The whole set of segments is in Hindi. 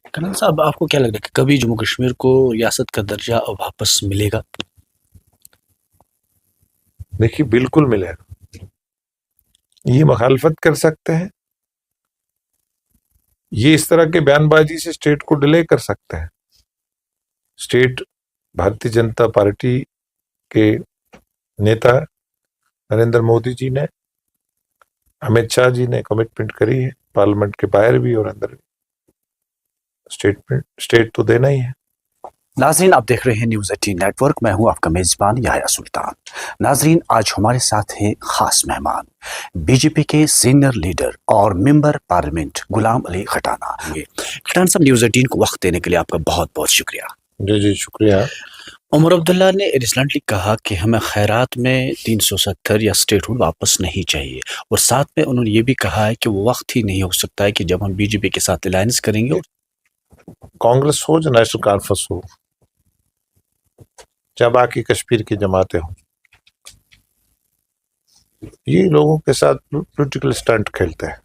कर्नल साहब, आपको क्या लग रहा है कि कभी जम्मू कश्मीर को रियासत का दर्जा वापस मिलेगा? देखिए, बिल्कुल मिलेगा। ये मुखालफत कर सकते हैं, ये इस तरह के बयानबाजी से स्टेट को डिले कर सकते हैं। स्टेट भारतीय जनता पार्टी के नेता नरेंद्र मोदी जी ने, अमित शाह जी ने कमिटमेंट करी है, पार्लियामेंट के बाहर भी और अंदर भी। स्टेट तो देना ही है। नाजरीन, आप देख रहे हैं न्यूज 18 नेटवर्क। मैं हूं आपका मेजबान याह्या सुल्तान। नाजरीन, आज हमारे साथ हैं खास मेहमान, बीजेपी के सीनियर लीडर और मेंबर पार्लियामेंट गुलाम अली खटाना। खटाना साहब, न्यूज 18 को वक्त देने के लिए आपका बहुत बहुत शुक्रिया। जी जी, शुक्रिया। उमर अब्दुल्ला ने रिसेंटली कहा कि हमें खैरात में 370 या स्टेटहुड वापस नहीं चाहिए, और साथ में उन्होंने ये भी कहा है कि वो वक्त ही नहीं हो सकता है कि जब हम बीजेपी के साथ अलायंस करेंगे। कांग्रेस हो या नेशनल कॉन्फ्रेंस हो, या बाकी कश्मीर की जमातें हों, ये लोगों के साथ पॉलिटिकल स्टंट खेलते हैं।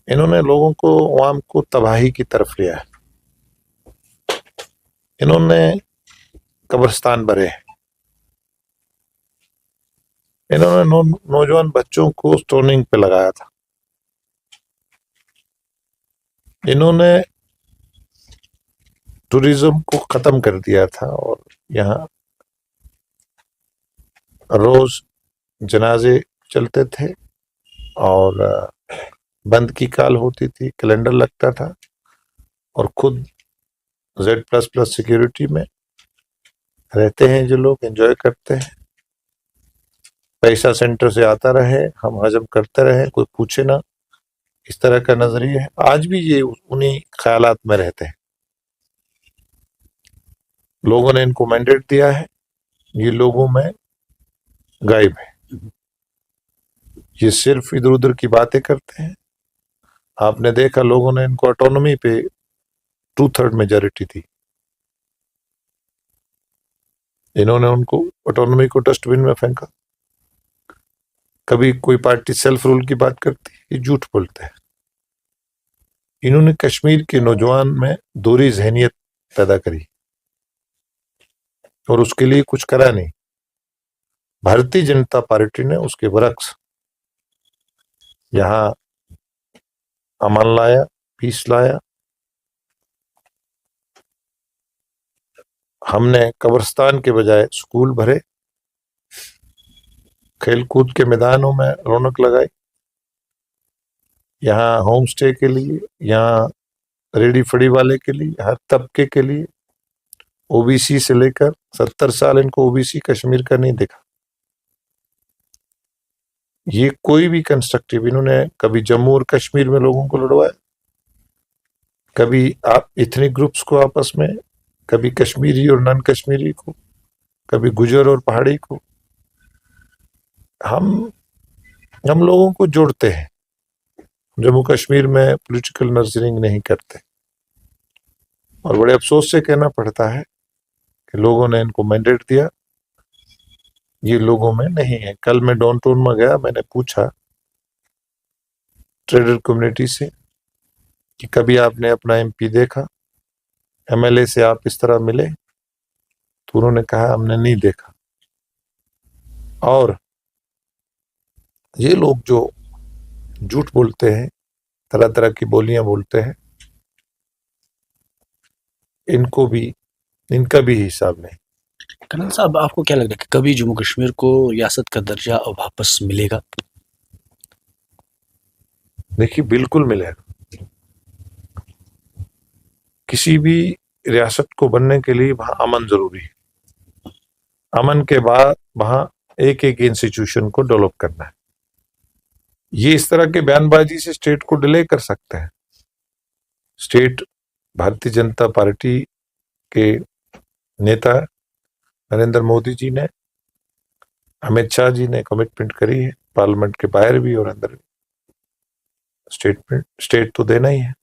इन्होंने लोगों को, अवाम को तबाही की तरफ लिया है। इन्होंने कब्रिस्तान भरे हैं। इन्होंने नौजवान बच्चों को स्टोनिंग पे लगाया था। इन्होंने टूरिज्म को खत्म कर दिया था, और यहाँ रोज जनाजे चलते थे और बंद की काल होती थी, कैलेंडर लगता था, और खुद Z++ सिक्योरिटी में रहते हैं जो लोग, एंजॉय करते हैं। पैसा सेंटर से आता रहे, हम हजम करते रहे, कोई पूछे ना, इस तरह का नजरिया है। आज भी ये उन्हीं ख्यालात में रहते हैं। लोगों ने इनको मैंडेट दिया है, ये लोगों में गायब है। ये सिर्फ इधर उधर की बातें करते हैं। आपने देखा, लोगों ने इनको ऑटोनॉमी पे 2/3 मेजॉरिटी थी। इन्होंने उनको ऑटोनॉमी को डस्टबिन में फेंका। कभी कोई पार्टी सेल्फ रूल की बात करती है, ये झूठ बोलते हैं। इन्होंने कश्मीर के नौजवान में दोहरी जहनियत पैदा करी, और उसके लिए कुछ करा नहीं। भारतीय जनता पार्टी ने उसके बरक्स यहाँ अमन लाया, पीस लाया। हमने कब्रिस्तान के बजाय स्कूल भरे, खेल कूद के मैदानों में रौनक लगाई। यहाँ होम स्टे के लिए, यहाँ रेडी फड़ी वाले के लिए, हर तबके के लिए, ओबीसी से लेकर 70 साल इनको ओबीसी कश्मीर का नहीं देखा। ये कोई भी कंस्ट्रक्टिव, इन्होंने कभी जम्मू और कश्मीर में लोगों को लड़वाया, कभी आप इथनिक ग्रुप्स को आपस में, कभी कश्मीरी और नॉन कश्मीरी को, कभी गुजर और पहाड़ी को। हम लोगों को जोड़ते हैं। जम्मू कश्मीर में पॉलिटिकल नर्सरिंग नहीं करते, और बड़े अफसोस से कहना पड़ता है कि लोगों ने इनको मैंडेट दिया, ये लोगों में नहीं है। कल मैं डाउनटाउन में गया, मैंने पूछा ट्रेडर कम्युनिटी से कि कभी आपने अपना एमपी देखा, एमएलए से आप इस तरह मिले? तो उन्होंने कहा हमने नहीं देखा। और ये लोग जो झूठ बोलते हैं, तरह तरह की बोलियां बोलते हैं, इनका भी हिसाब नहीं। कर्नल साहब, आपको क्या लग रहा है कि कभी जम्मू कश्मीर को रियासत का दर्जा वापस मिलेगा? देखिए, बिल्कुल मिलेगा। किसी भी रियासत को बनने के लिए वहां अमन जरूरी है। अमन के बाद वहां एक एक इंस्टीट्यूशन को डेवलप करना है। ये इस तरह के बयानबाजी से स्टेट को डिले कर सकते हैं। स्टेट भारतीय जनता पार्टी के नेता नरेंद्र मोदी जी ने, अमित शाह जी ने कमिटमेंट करी है, पार्लियामेंट के बाहर भी और अंदर भी। स्टेट तो देना ही है।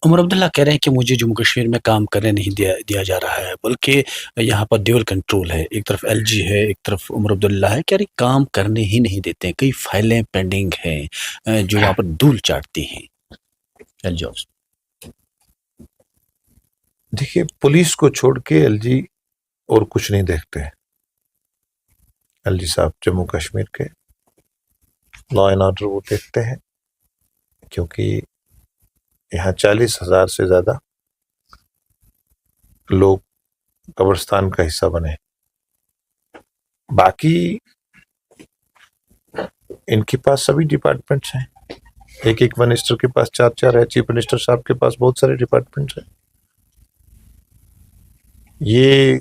उमर अब्दुल्ला कह रहे हैं कि मुझे जम्मू कश्मीर में काम करने नहीं दिया जा रहा है, बल्कि यहाँ पर ड्यूअल कंट्रोल है। एक तरफ एलजी है, एक तरफ उमर अब्दुल्ला है। कह रहे काम करने ही नहीं देते हैं, कई फाइलें पेंडिंग हैं जो वहाँ पर धूल चाटती हैं। LG office? देखिए, पुलिस को छोड़ के एलजी और कुछ नहीं देखते हैं। एलजी साहब जम्मू कश्मीर के लॉ एंड ऑर्डर वो देखते हैं, क्योंकि यहाँ 40,000 से ज्यादा लोग कब्रिस्तान का हिस्सा बने। बाकी इनके पास सभी डिपार्टमेंट्स हैं, एक एक मिनिस्टर के पास 4-4 है, चीफ मिनिस्टर साहब के पास बहुत सारे डिपार्टमेंट्स हैं। ये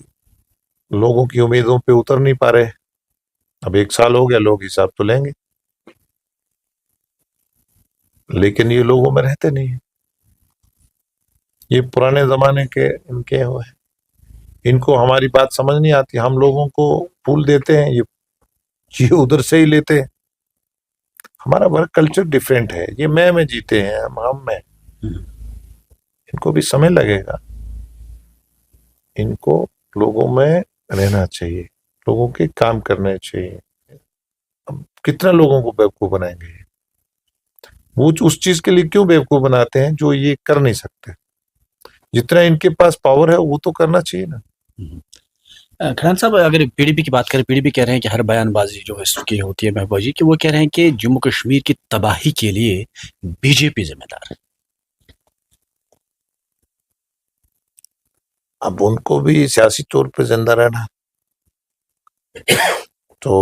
लोगों की उम्मीदों पे उतर नहीं पा रहे। अब 1 साल हो गया, लोग हिसाब तो लेंगे, लेकिन ये लोगों में रहते नहीं है। ये पुराने जमाने के इनके वो है, इनको हमारी बात समझ नहीं आती। हम लोगों को फूल देते हैं, ये उधर से ही लेते हैं। हमारा वर्क कल्चर डिफरेंट है। ये मैं में जीते हैं, हम में। इनको भी समय लगेगा, इनको लोगों में रहना चाहिए, लोगों के काम करने चाहिए। अब कितना लोगों को बेवकूफ बनाएंगे? वो उस चीज के लिए क्यों बेवकूफ बनाते हैं जो ये कर नहीं सकते? जितना इनके पास पावर है वो तो करना चाहिए ना। खरान साहब, अगर पीडीपी की बात करें, पीडीपी कह रहे हैं कि हर बयानबाजी जो इसकी होती है महबूबा जी, कि वो कह रहे हैं कि जम्मू कश्मीर की तबाही के लिए बीजेपी जिम्मेदार है। अब उनको भी सियासी तौर पे जिंदा रहना, तो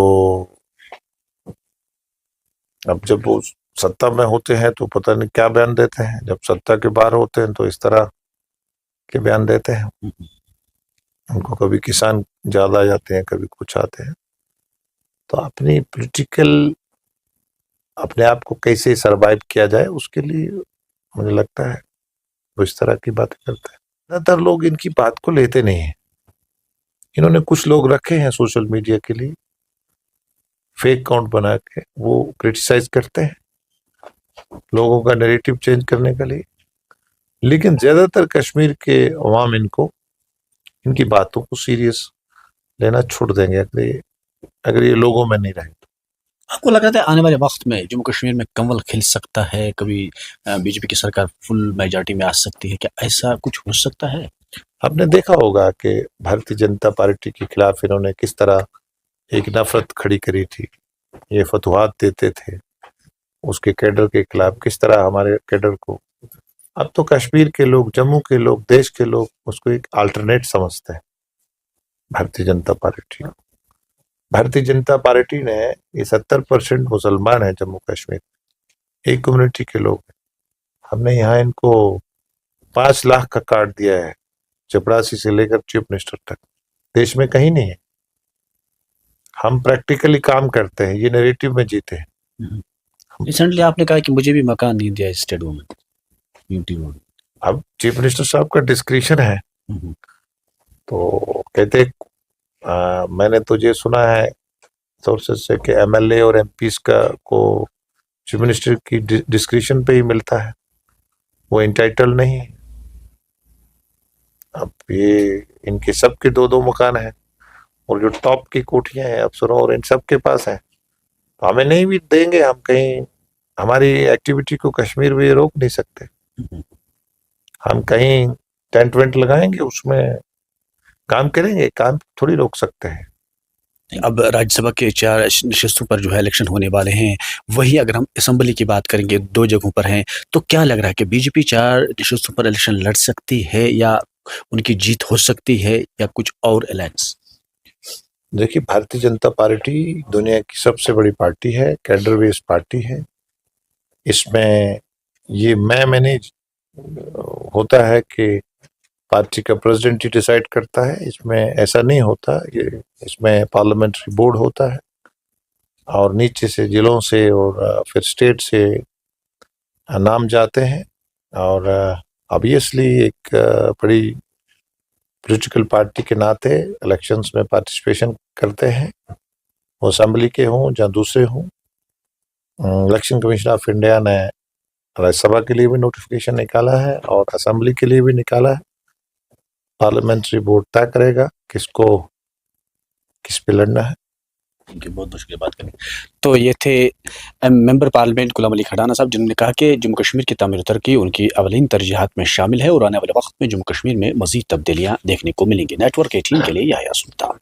अब जब वो सत्ता में होते हैं तो पता नहीं क्या बयान देते हैं, जब सत्ता के बाहर होते हैं तो इस तरह के बयान देते हैं। उनको कभी किसान ज्यादा आ जाते हैं, कभी कुछ आते हैं। तो अपनी पॉलिटिकल अपने आप को कैसे सरवाइव किया जाए, उसके लिए मुझे लगता है वो इस तरह की बातें करते हैं। ज्यादातर लोग इनकी बात को लेते नहीं है। इन्होंने कुछ लोग रखे हैं सोशल मीडिया के लिए, फेक अकाउंट बना के वो क्रिटिसाइज करते हैं लोगों का नैरेटिव चेंज करने के लिए। लेकिन ज्यादातर कश्मीर के अवाम इनकी बातों को सीरियस लेना छोड़ देंगे अगर ये लोगों में नहीं रहे। आपको लग रहा है आने वाले वक्त में जम्मू कश्मीर में कमल खिल सकता है, कभी बीजेपी की सरकार फुल मेजॉरिटी में आ सकती है? क्या ऐसा कुछ हो सकता है? आपने देखा होगा कि भारतीय जनता पार्टी के खिलाफ इन्होंने किस तरह एक नफरत खड़ी करी थी। ये फतवाहत देते थे उसके कैडर के खिलाफ, किस तरह हमारे कैडर को। अब तो कश्मीर के लोग, जम्मू के लोग, देश के लोग उसको एक अल्टरनेट समझते हैं भारतीय जनता पार्टी। भारतीय जनता पार्टी ने ये 70% मुसलमान है जम्मू कश्मीर, एक कम्युनिटी के लोग। हमने यहाँ इनको 5 लाख का कार्ड दिया है, चपरासी से लेकर चीफ मिनिस्टर तक, देश में कहीं नहीं है। हम प्रैक्टिकली काम करते हैं, ये नैरेटिव में जीते हैं। रिसेंटली आपने कहा कि मुझे भी मकान नहीं दिया स्टेट गवर्नमेंट यूटी रोड। अब चीफ मिनिस्टर साहब का डिस्क्रिप्शन है, तो कहते मैंने तो ये सुना है सोर्सेज से कि एमएलए और एमपीस का को चीफ मिनिस्टर की डिस्क्रिप्शन पे ही मिलता है, वो इंटाइटल नहीं है। अब ये इनके सबके 2-2 मकान हैं, और जो टॉप की कोठियां हैं अफसरों और इन सब के पास हैं, तो हमें नहीं भी देंगे। हम कहीं हमारी एक्टिविटी को कश्मीर में रोक नहीं सकते। हम कहीं टेंट वेंट लगाएंगे, उसमें काम करेंगे, काम थोड़ी रोक सकते हैं। अब राज्यसभा के 4 नशस्तों पर जो है इलेक्शन होने वाले हैं, वही अगर हम असेंबली की बात करेंगे 2 जगहों पर हैं, तो क्या लग रहा है कि बीजेपी 4 नशस्तों पर इलेक्शन लड़ सकती है, या उनकी जीत हो सकती है, या कुछ और अलायंस? देखिए, भारतीय जनता पार्टी दुनिया की सबसे बड़ी पार्टी है, कैडर बेस्ड पार्टी है। इसमें ये मैंने होता है कि पार्टी का प्रेसिडेंट ही डिसाइड करता है, इसमें ऐसा नहीं होता। ये इसमें पार्लियामेंट्री बोर्ड होता है, और नीचे से जिलों से और फिर स्टेट से नाम जाते हैं, और ऑब्वियसली एक बड़ी पॉलिटिकल पार्टी के नाते इलेक्शंस में पार्टिसिपेशन करते हैं, वो असेंबली के हों या दूसरे हों। इलेक्शन कमीशन ऑफ इंडिया ने राज्यसभा के लिए भी नोटिफिकेशन निकाला है और असेंबली के लिए भी निकाला है। पार्लियामेंट्री बोर्ड तय करेगा किसको किस पे लड़ना है। थैंक यू, बहुत बहुत शुक्रिया बात करने। तो ये थे मेंबर पार्लियामेंट गुलाम अली खड़ाना साहब, जिन्होंने कहा कि जम्मू कश्मीर की तामीर तरक्की उनकी अवलीन तरजीहात में शामिल है और आने वाले वक्त में जम्मू कश्मीर में मजीद तब्दीलियां देखने को मिलेंगी। नेटवर्क 18 के लिए याह्या सुल्तान।